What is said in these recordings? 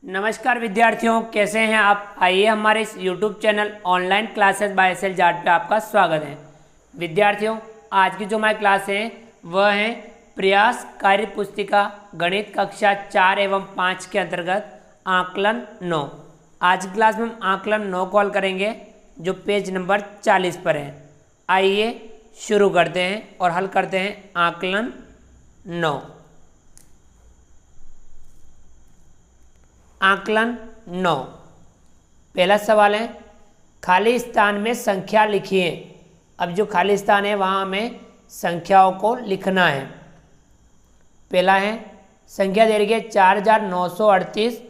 नमस्कार विद्यार्थियों, कैसे हैं आप। आइए हमारे इस YouTube channel online classes by S L Jat पे आपका स्वागत है। विद्यार्थियों, आज की जो हमारी क्लास है वह है प्रयास कार्य पुस्तिका गणित कक्षा 4 एवं 5 के अंतर्गत आकलन 9। आज की क्लास में हम आकलन 9 कॉल करेंगे जो पेज नंबर 40 पर है। आइए शुरू करते हैं और हल करते हैं आकलन 9। आकलन 9, पहला सवाल है खाली स्थान में संख्या लिखिए। अब जो खाली स्थान है वहाँ हमें संख्याओं को लिखना है। पहला है संख्या दे रखी है 4938,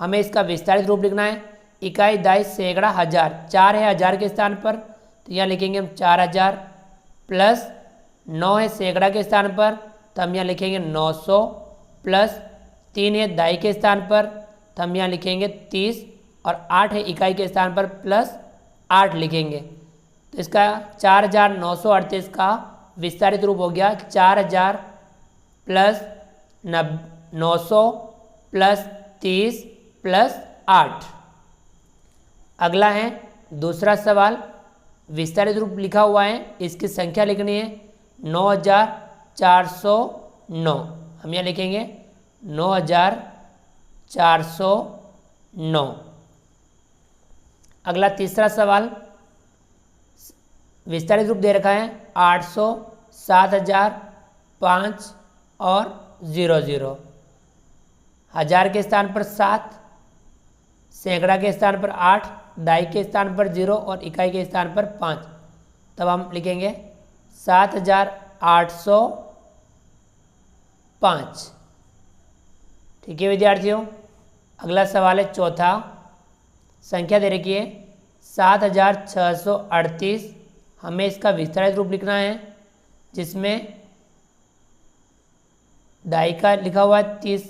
हमें इसका विस्तारित रूप लिखना है। इकाई दाई सैकड़ा हजार, 4 है हजार के स्थान पर तो यहाँ लिखेंगे हम 4000, प्लस 9 है सैकड़ा के स्थान पर तो हम यहाँ लिखेंगे 900, प्लस 3 है दाई के स्थान पर तो हम यहाँ लिखेंगे 30, और 8 है इकाई के स्थान पर प्लस 8 लिखेंगे। तो इसका 4938 का विस्तारित रूप हो गया 4000 प्लस 900 प्लस 30 प्लस 8। अगला है दूसरा सवाल, विस्तारित रूप लिखा हुआ है, इसकी संख्या लिखनी है 9409। हम यहाँ लिखेंगे 9409। अगला तीसरा सवाल, विस्तारित रूप दे रखा है 800, 7000, 5 और 00। हजार के स्थान पर 7, सैकड़ा के स्थान पर 8, दाई के स्थान पर 0 और इकाई के स्थान पर 5। तब हम लिखेंगे 7805। ठीक है विद्यार्थियों। अगला सवाल है चौथा, संख्या दे रखी है 7638, हमें इसका विस्तारित रूप लिखना है जिसमें दाई का लिखा हुआ है 30,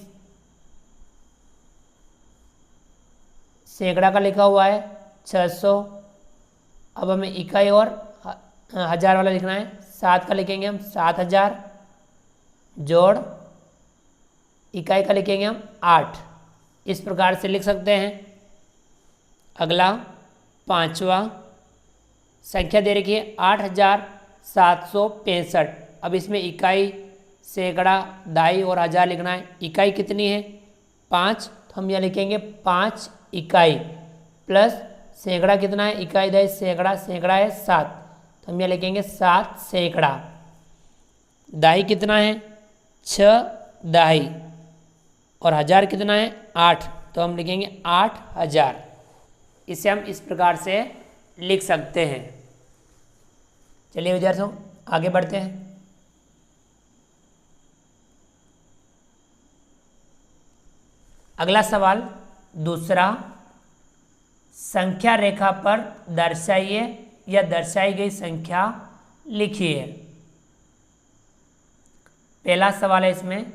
सैकड़ा का लिखा हुआ है 600। अब हमें इकाई और हजार वाला लिखना है। 7 का लिखेंगे हम 7000, जोड़ इकाई का लिखेंगे हम 8। इस प्रकार से लिख सकते हैं। अगला पांचवा, संख्या दे रखी है 8765। अब इसमें इकाई सैकड़ा दाई और हजार लिखना है। इकाई कितनी है 5, तो हम यहाँ लिखेंगे 5 इकाई, प्लस सैकड़ा कितना है इकाई दाई सैकड़ा, सैकड़ा है 7 तो हम यहाँ लिखेंगे 7 सैकड़ा। दाई कितना है 6 दाई, और हजार कितना है 8 तो हम लिखेंगे 8000। इसे हम इस प्रकार से लिख सकते हैं। चलिए विद्यार्थियों आगे बढ़ते हैं। अगला सवाल दूसरा, संख्या रेखा पर दर्शाइए या दर्शाई गई संख्या लिखिए। पहला सवाल है इसमें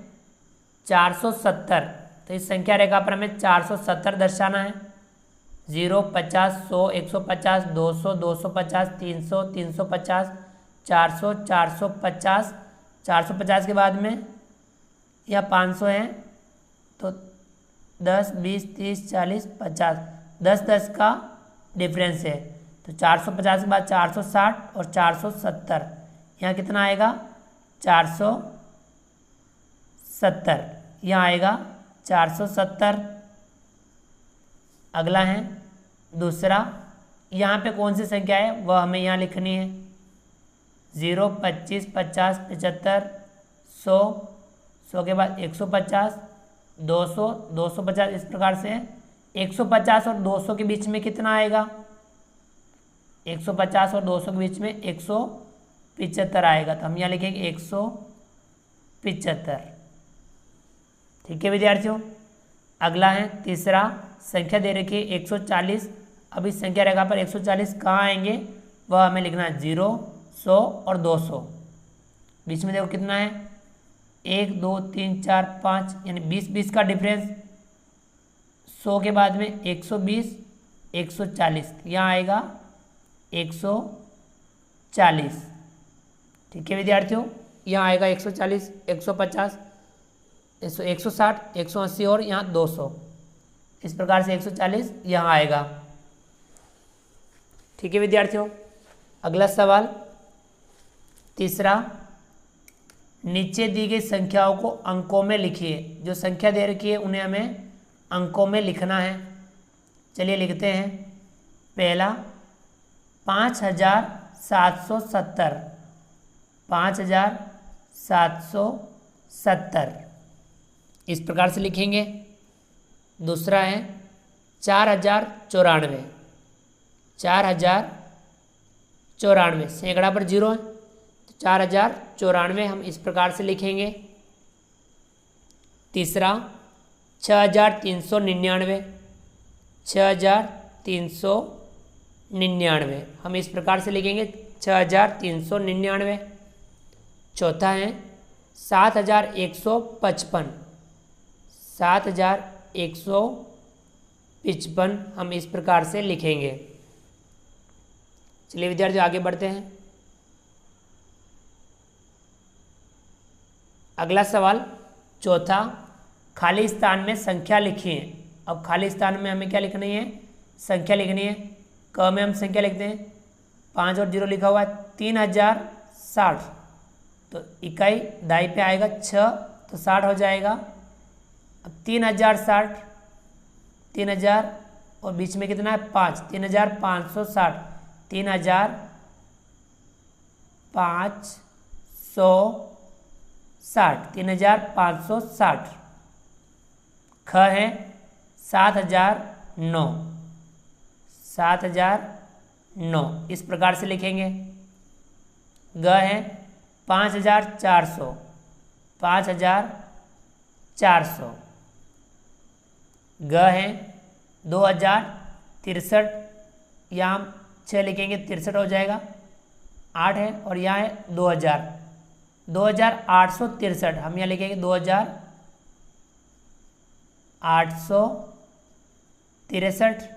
470, तो इस संख्या रेखा पर हमें 470 दर्शाना है। 0, 50, 100, 150, 200, 250, 300, 350, 400, 450, 450 के बाद में यह 500 है तो 10, 20, 30, 40, 50, 10 का डिफरेंस है तो 450 के बाद 460 और 470, यहाँ कितना आएगा 470, यहाँ आएगा 470। अगला है दूसरा, यहाँ पे कौन सी संख्या है वह हमें यहाँ लिखनी है। 0, 25, 50, 75, 100, 100 के बाद 150, 200, 250, इस प्रकार से 150 और 200 के बीच में कितना आएगा 150 और 200 के बीच में 175 आएगा तो हम यहाँ लिखेंगे 175। ठीक है विद्यार्थियों। अगला है तीसरा, संख्या दे रखी है 140। अब इस संख्या रेखा पर 140 कहाँ आएंगे वह हमें लिखना है। 0, 100 और 200, बीच में देखो कितना है 1, 2, 3, 4, 5, यानी 20 का डिफरेंस। 100 के बाद में 120, 140, यहाँ आएगा 140। ठीक है विद्यार्थियों, यहाँ आएगा 140, 150, 160, 180 और यहाँ 200। इस प्रकार से 140 यहाँ आएगा। ठीक है विद्यार्थियों, अगला सवाल तीसरा, नीचे दी गई संख्याओं को अंकों में लिखिए। जो संख्या दे रखी है उन्हें हमें अंकों में लिखना है। चलिए लिखते हैं। पहला 5770, 5770 इस प्रकार से लिखेंगे। दूसरा है 4094, 4094 सैकड़ा पर 0 है तो 4094 हम इस प्रकार से लिखेंगे। तीसरा 6399, 6399 हम इस प्रकार से लिखेंगे 6399। चौथा है 7155, 7155 हम इस प्रकार से लिखेंगे। चलिए विद्यार्थियों आगे बढ़ते हैं। अगला सवाल चौथा, खाली स्थान में संख्या लिखिए। अब खाली स्थान में हमें क्या लिखनी है? संख्या लिखनी है। क में हम संख्या लिखते हैं, 5 और 0 लिखा हुआ है, 3060 तो इकाई दाई पे आएगा 6 तो 60 हो जाएगा। अब 3060, 3000 और बीच में कितना है 5, 3560, 3560। ख है 7009, 7009 इस प्रकार से लिखेंगे। ग है 5400, 5400। ग है 2063, यहाँ हम 6 लिखेंगे 63 हो जाएगा। 8 है और यहाँ है 2000, 2863 हम यहाँ लिखेंगे 2863।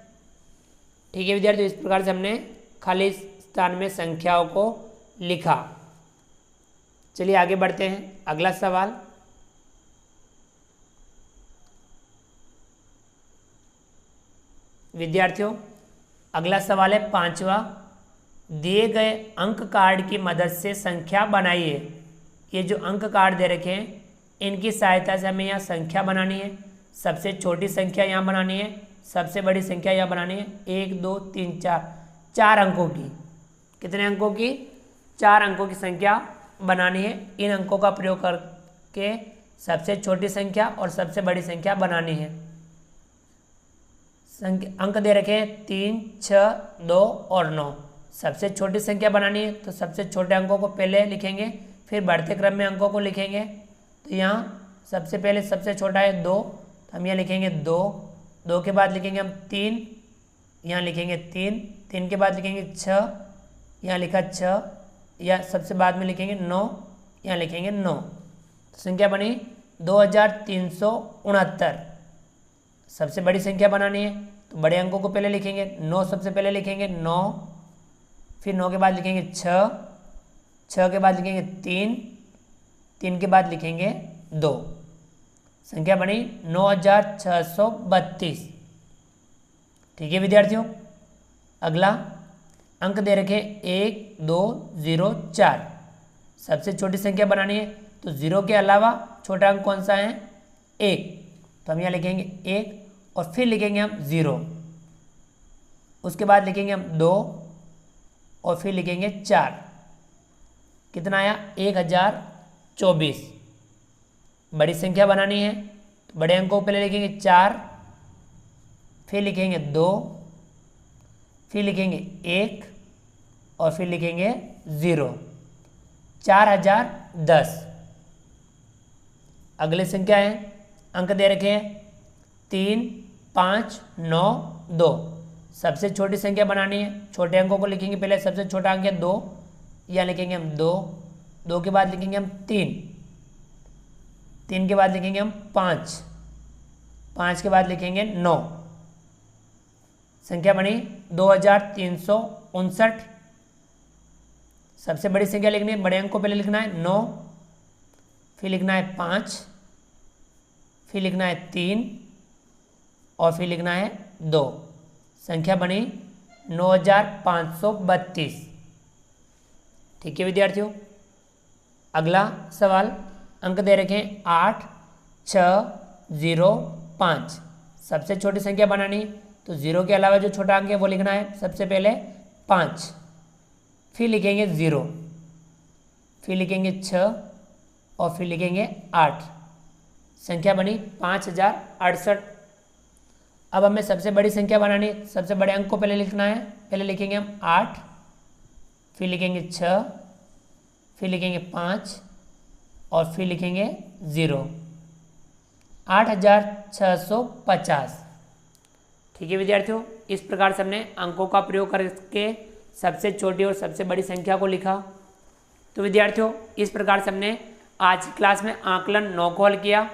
ठीक है विद्यार्थियों, इस प्रकार से हमने खाली स्थान में संख्याओं को लिखा। चलिए आगे बढ़ते हैं। अगला सवाल विद्यार्थियों, अगला सवाल है पांचवा, दिए गए अंक कार्ड की मदद से संख्या बनाइए। ये जो अंक कार्ड दे रखे हैं इनकी सहायता से हमें यहाँ संख्या बनानी है। सबसे छोटी संख्या यहाँ बनानी है, सबसे बड़ी संख्या यहाँ बनानी है। 1 2 3 4, 4 अंकों की। कितने अंकों की? 4 अंकों की संख्या बनानी है। इन अंकों का प्रयोग करके सबसे छोटी संख्या और सबसे बड़ी संख्या बनानी है। अंक दे रखे हैं 3 6 2 और 9। सबसे छोटी संख्या बनानी है तो सबसे छोटे अंकों को पहले लिखेंगे, फिर बढ़ते क्रम में अंकों को लिखेंगे। तो यहाँ सबसे पहले सबसे छोटा है 2 तो हम यहाँ लिखेंगे 2, 2 के बाद लिखेंगे हम 3, यहाँ लिखेंगे 3, 3 के बाद लिखेंगे 6, यहाँ लिखा 6, या सबसे बाद में लिखेंगे 9, यहाँ लिखेंगे 9। तो संख्या बनी 2369। सबसे बड़ी संख्या बनानी है तो बड़े अंकों को पहले लिखेंगे। 9 सबसे पहले लिखेंगे 9, फिर 9 के बाद लिखेंगे 6, 6 के बाद लिखेंगे 3, 3 के बाद लिखेंगे 2। संख्या बनी 9632। ठीक है विद्यार्थियों, अगला अंक दे रखे 1 2 0 4। सबसे छोटी संख्या बनानी है तो 0 के अलावा छोटा अंक कौन सा है? 1, तो हम यहाँ लिखेंगे 1 और फिर लिखेंगे हम 0। उसके बाद लिखेंगे हम 2 और फिर लिखेंगे 4। कितना आया? 1024। बड़ी संख्या बनानी है तो बड़े अंकों को पहले लिखेंगे 4, फिर लिखेंगे 2, फिर लिखेंगे 1 और फिर लिखेंगे 0। 4010। अगले संख्या है, अंक दे रखे हैं 3 5 9 2। सबसे छोटी संख्या बनानी है, छोटे अंकों को लिखेंगे पहले। सबसे छोटा अंक है 2, यहाँ लिखेंगे हम 2, 2 के बाद लिखेंगे हम 3, 3 के बाद लिखेंगे हम 5, 5 के बाद लिखेंगे 9। संख्या बनी 2359। सबसे बड़ी संख्या लिखनी है, बड़े अंक को पहले लिखना है 9, फिर लिखना है 5, फिर लिखना है 3, और फिर लिखना है 2। संख्या बनी 9532। ठीक है विद्यार्थियों, अगला सवाल, अंक दे रखे हैं 8605। सबसे छोटी संख्या बनानी, तो 0 के अलावा जो छोटा अंक है वो लिखना है। सबसे पहले 5, फिर लिखेंगे 0, फिर लिखेंगे 6 और फिर लिखेंगे 8। संख्या बनी 5068। अब हमें सबसे बड़ी संख्या बनानी है, सबसे बड़े अंक को पहले लिखना है। पहले लिखेंगे हम 8, फिर लिखेंगे 6, फिर लिखेंगे 5 और फिर लिखेंगे 0। 8650। ठीक है विद्यार्थियों, इस प्रकार से हमने अंकों का प्रयोग करके सबसे छोटी और सबसे बड़ी संख्या को लिखा। तो विद्यार्थियों, इस प्रकार से हमने आज की क्लास में आकलन 9 को हल किया।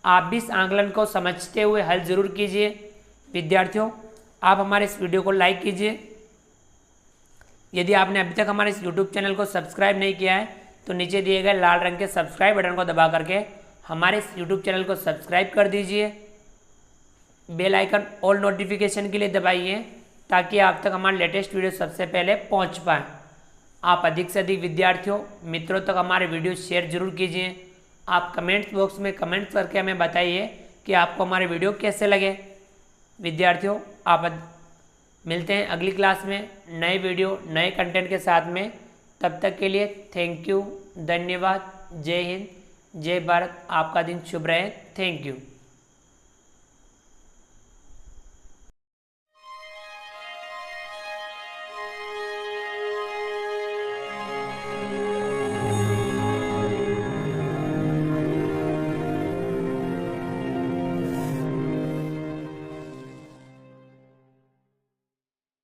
आप भी इस आकलन को समझते हुए हल जरूर कीजिए। विद्यार्थियों, आप हमारे इस वीडियो को लाइक कीजिए। यदि आपने अभी तक हमारे इस यूट्यूब चैनल को सब्सक्राइब नहीं किया है तो नीचे दिए गए लाल रंग के सब्सक्राइब बटन को दबा करके हमारे इस यूट्यूब चैनल को सब्सक्राइब कर दीजिए। बेल आइकन ऑल नोटिफिकेशन के लिए दबाइए ताकि आप तक हमारे लेटेस्ट वीडियो सबसे पहले पहुंच पाए। आप अधिक से अधिक विद्यार्थियों मित्रों तक हमारे वीडियो शेयर जरूर कीजिए। आप कमेंट्स बॉक्स में कमेंट करके हमें बताइए कि आपको हमारे वीडियो कैसे लगे। विद्यार्थियों, आप मिलते हैं अगली क्लास में नए वीडियो नए कंटेंट के साथ में। तब तक के लिए थैंक यू, धन्यवाद, जय हिंद, जय भारत। आपका दिन शुभ रहे। Thank you.